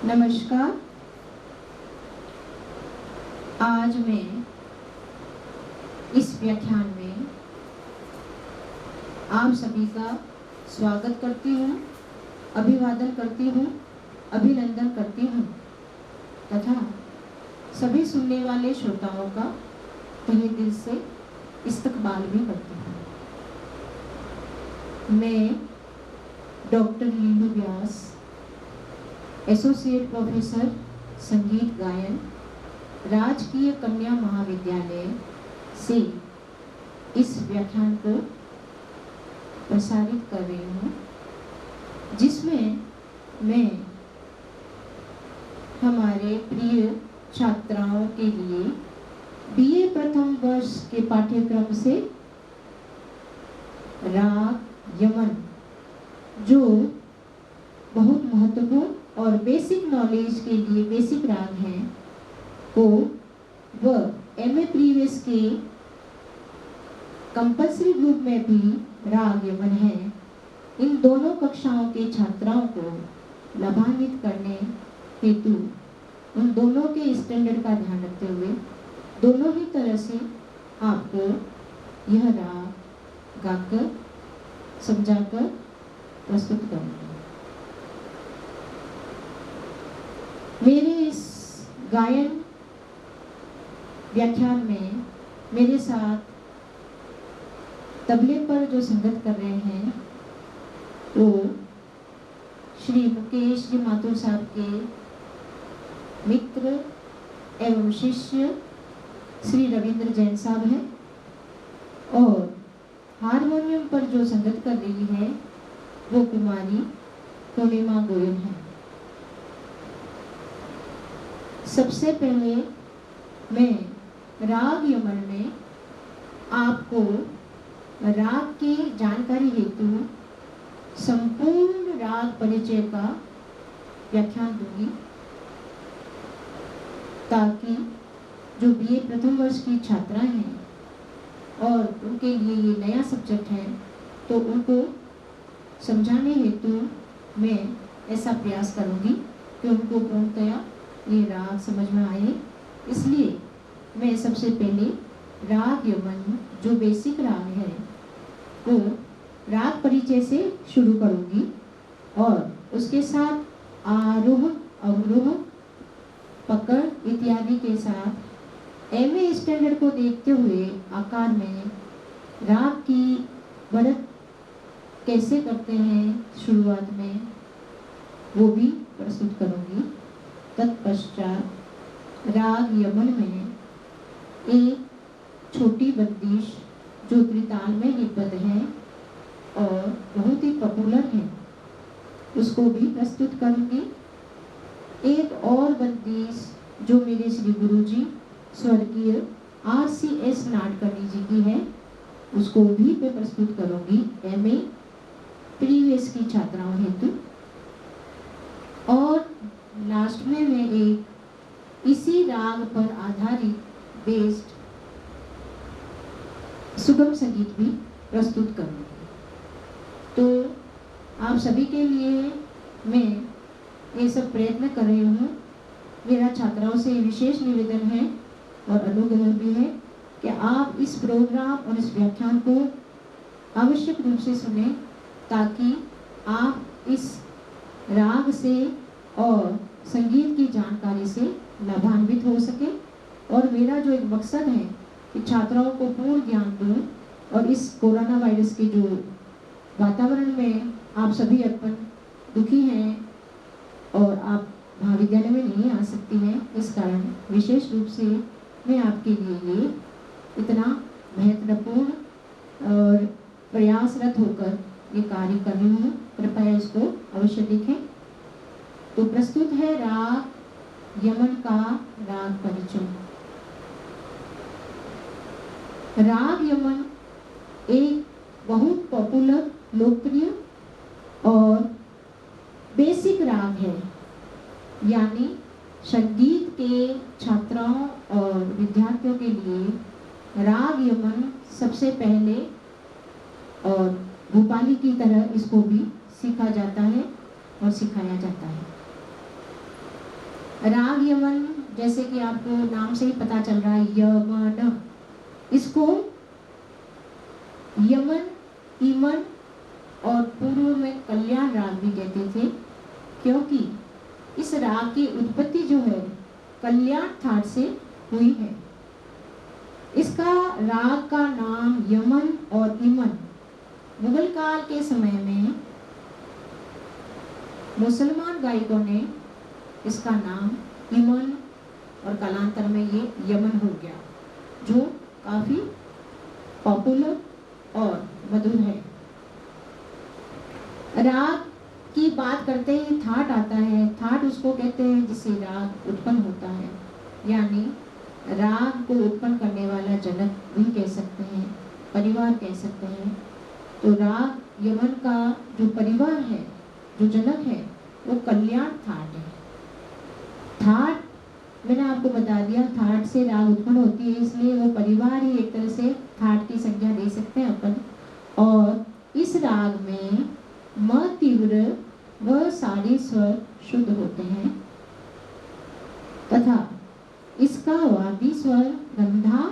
नमस्कार। आज मैं इस व्याख्यान में आप सभी का स्वागत करती हूँ, अभिवादन करती हूँ, अभिनंदन करती हूँ तथा सभी सुनने वाले श्रोताओं का तहे दिल से इस्तकबाल भी करती हूँ। मैं डॉक्टर लीलू व्यास, एसोसिएट प्रोफेसर संगीत गायन, राजकीय कन्या महाविद्यालय से इस व्याख्यान को प्रसारित कर रही हूँ, जिसमें मैं हमारे प्रिय छात्राओं के लिए बीए प्रथम वर्ष के पाठ्यक्रम से राग यमन, जो बहुत महत्वपूर्ण और बेसिक नॉलेज के लिए बेसिक राग हैं, को वह एमए प्रीवियस के कंपल्सरी ग्रुप में भी राग यमन है, इन दोनों कक्षाओं के छात्राओं को लाभान्वित करने हेतु उन दोनों के स्टैंडर्ड का ध्यान रखते हुए दोनों ही तरह से आपको यह राग गाकर समझाकर प्रस्तुत करूँगी। मेरे इस गायन व्याख्यान में मेरे साथ तबले पर जो संगत कर रहे हैं वो श्री मुकेश जी माथुर साहब के मित्र एवं शिष्य श्री रविंद्र जैन साहब हैं, और हारमोनियम पर जो संगत कर रही है वो कुमारी पूर्णिमा गोयल है। सबसे पहले मैं राग यमन में आपको राग की जानकारी हेतु संपूर्ण राग परिचय का व्याख्यान दूंगी, ताकि जो बीए प्रथम वर्ष की छात्राएं हैं और उनके लिए ये नया सब्जेक्ट है, तो उनको समझाने हेतु मैं ऐसा प्रयास करूंगी कि उनको पूर्णतया ये राग समझ में आए। इसलिए मैं सबसे पहले राग यमन जो बेसिक राग है वो राग परिचय से शुरू करूंगी, और उसके साथ आरोह अवरोह पकड़ इत्यादि के साथ एमए स्टैंडर्ड को देखते हुए आकार में राग की बढ़त कैसे करते हैं शुरुआत में वो भी प्रस्तुत करूंगी। तत्पश्चात राग यमन में एक छोटी बंदिश जो त्रिताल में निबद्ध है और बहुत ही पॉपुलर है, उसको भी प्रस्तुत करूंगी। एक और बंदिश जो मेरे श्री गुरुजी स्वर्गीय RCS नाडकर्णी जी की है, उसको भी मैं प्रस्तुत करूंगी एमए प्रीवियस की छात्राओं हेतु। और लास्ट में मैं एक इसी राग पर आधारित बेस्ड सुगम संगीत भी प्रस्तुत करूंगी। तो आप सभी के लिए मैं ये सब प्रयत्न कर रही हूँ। मेरा छात्राओं से विशेष निवेदन है और अनुग्रह भी है कि आप इस प्रोग्राम और इस व्याख्यान को आवश्यक रूप से सुने, ताकि आप इस राग से और संगीत की जानकारी से लाभान्वित हो सके। और मेरा जो एक मकसद है कि छात्राओं को पूर्ण ज्ञान दूं, और इस कोरोना वायरस के जो वातावरण में आप सभी अपन दुखी हैं और आप महाविद्यालय में नहीं आ सकती हैं, इस कारण विशेष रूप से मैं आपके लिए ये इतना महत्वपूर्ण और प्रयासरत होकर ये कार्य कर रही हूँ। कृपया इसको अवश्य देखें। तो प्रस्तुत है राग यमन का राग परिचय। राग यमन एक बहुत पॉपुलर, लोकप्रिय और बेसिक राग है, यानी संगीत के छात्राओं और विद्यार्थियों के लिए राग यमन सबसे पहले, और भोपाली की तरह इसको भी सीखा जाता है और सिखाया जाता है। राग यमन, जैसे कि आपको नाम से ही पता चल रहा है यमन, इसको यमन, ईमन और पूर्व में कल्याण राग भी कहते थे, क्योंकि इस राग की उत्पत्ति जो है कल्याण थाट से हुई है। इसका राग का नाम यमन और ईमन मुगल काल के समय में मुसलमान गायकों ने इसका नाम ईमन और कालांतर में ये यमन हो गया, जो काफी पॉपुलर और मधुर है। राग की बात करते ही थाट आता है। थाट उसको कहते हैं जिससे राग उत्पन्न होता है, यानी राग को उत्पन्न करने वाला जनक भी कह सकते हैं, परिवार कह सकते हैं। तो राग यमन का जो परिवार है, जो जनक है, वो कल्याण थाट है। थाट मैंने आपको बता दिया, थाट से राग उत्पन्न होती है, इसलिए वो परिवार ही एक तरह से थाट की संज्ञा दे सकते हैं अपन। और इस राग में म तीव्र व सारे स्वर शुद्ध होते हैं तथा इसका वादी स्वर गंधार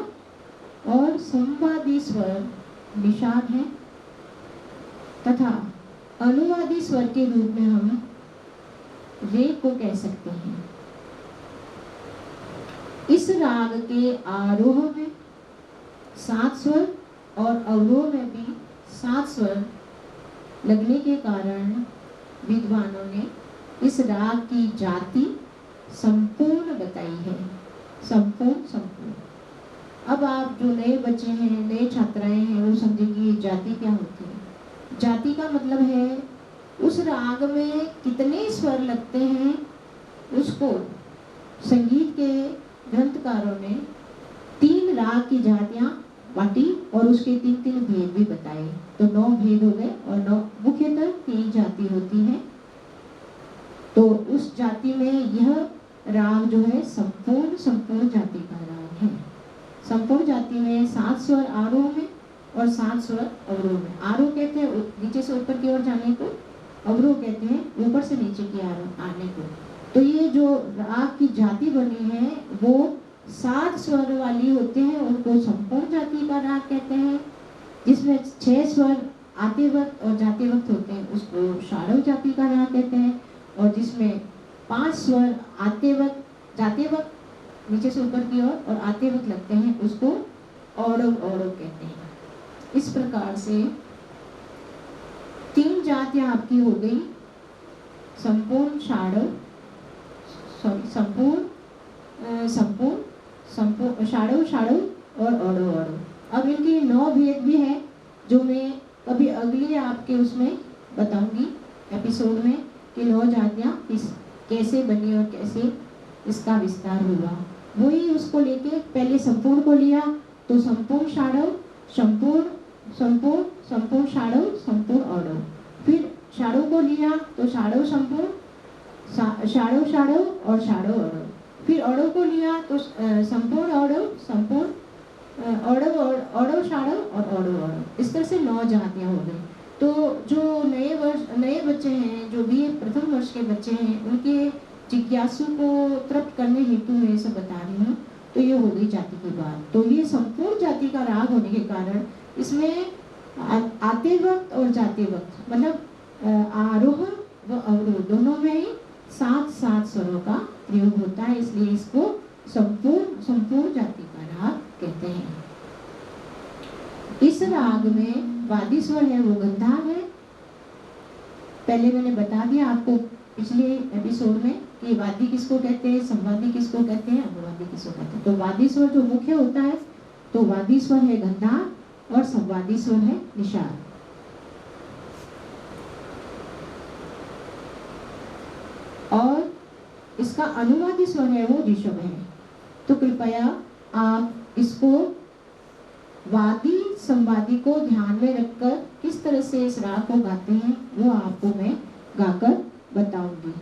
और संवादी स्वर निषाद है तथा अनुवादी स्वर के रूप में हम रे को कह सकते हैं। इस राग के आरोह में 7 स्वर और अवरोह में भी 7 स्वर लगने के कारण विद्वानों ने इस राग की जाति संपूर्ण बताई है। संपूर्ण। अब आप जो नए बच्चे हैं, नए छात्राएं हैं, वो समझेंगे जाति क्या होती है। जाति का मतलब है उस राग में कितने स्वर लगते हैं, उसको संगीत के ग्रंथकारों ने 3 राग की जातियां बांटी और उसके 3 भेद भी बताए। तो 9 भेद हो गए और 9 मुख्यतः 3 जाति होती है। तो उस जाति में यह राग जो है संपूर्ण जाति का राग है। संपूर्ण जाति में 7 स्वर आरोह में और 7 स्वर अवरोह में। आरोह कहते हैं नीचे से ऊपर की ओर जाने को, अवरोह कहते हैं ऊपर से नीचे की आने को। तो ये जो राग की जाति बनी है वो 7 स्वर वाली होते हैं, उनको संपूर्ण जाति का राग कहते हैं। जिसमें 6 स्वर आते वक्त और जाते वक्त होते हैं, उसको षाढ़व जाति का राग कहते हैं। और जिसमें 5 स्वर आते वक्त, जाते वक्त नीचे से ऊपर की ओर और आते वक्त लगते हैं, उसको औड़व कहते हैं। इस प्रकार से 3 जातियां आपकी हो गई, संपूर्ण, षाढ़व, षाढ़व और औड़व। अब इनके 9 भेद भी हैं, जो मैं कभी अगली आपके उसमें बताऊंगी एपिसोड में कि 9 जातियां कैसे बनी और कैसे इसका विस्तार हुआ। वही उसको लेके पहले संपूर्ण को लिया, तो संपूर्ण षाढ़व, संपूर्ण षाढ़व, संपूर्ण औड़व। फिर षाढ़व को लिया तो षाढ़व संपूर्ण, षाढ़व और षाढ़व औड़व। फिर औड़व को लिया तो संपूर्ण औड़व, संपूर्ण औड़व षाढ़व और औड़व। इस तरह से 9 जातियां हो गई। तो जो नए बच्चे हैं, जो BA प्रथम वर्ष के बच्चे हैं, उनके जिज्ञासु को तृप्त करने हेतु मैं सब बता रही हूँ। तो ये हो गई जाति की बात। तो ये संपूर्ण जाति का राग होने के कारण इसमें आते वक्त और जाते वक्त, मतलब आरोह व अवरोह दोनों में ही 7 स्वरों का प्रयोग होता है, इसलिए इसको संपूर्ण जाति का राग कहते हैं। इस राग में वादी स्वर है वो गंधार है। पहले मैंने बता दिया आपको पिछले एपिसोड में कि वादी किसको कहते हैं, संवादी किसको कहते हैं, अनुवादी किसको कहते हैं। तो वादी स्वर जो मुख्य होता है, तो वादी स्वर है गंधार और संवादी स्वर है निषाद। और इसका अनुवादी स्वर है वो ऋषभ है। तो कृपया आप इसको वादी संवादी को ध्यान में रखकर किस तरह से इस राग को गाते हैं वो आपको मैं गाकर बताऊंगी।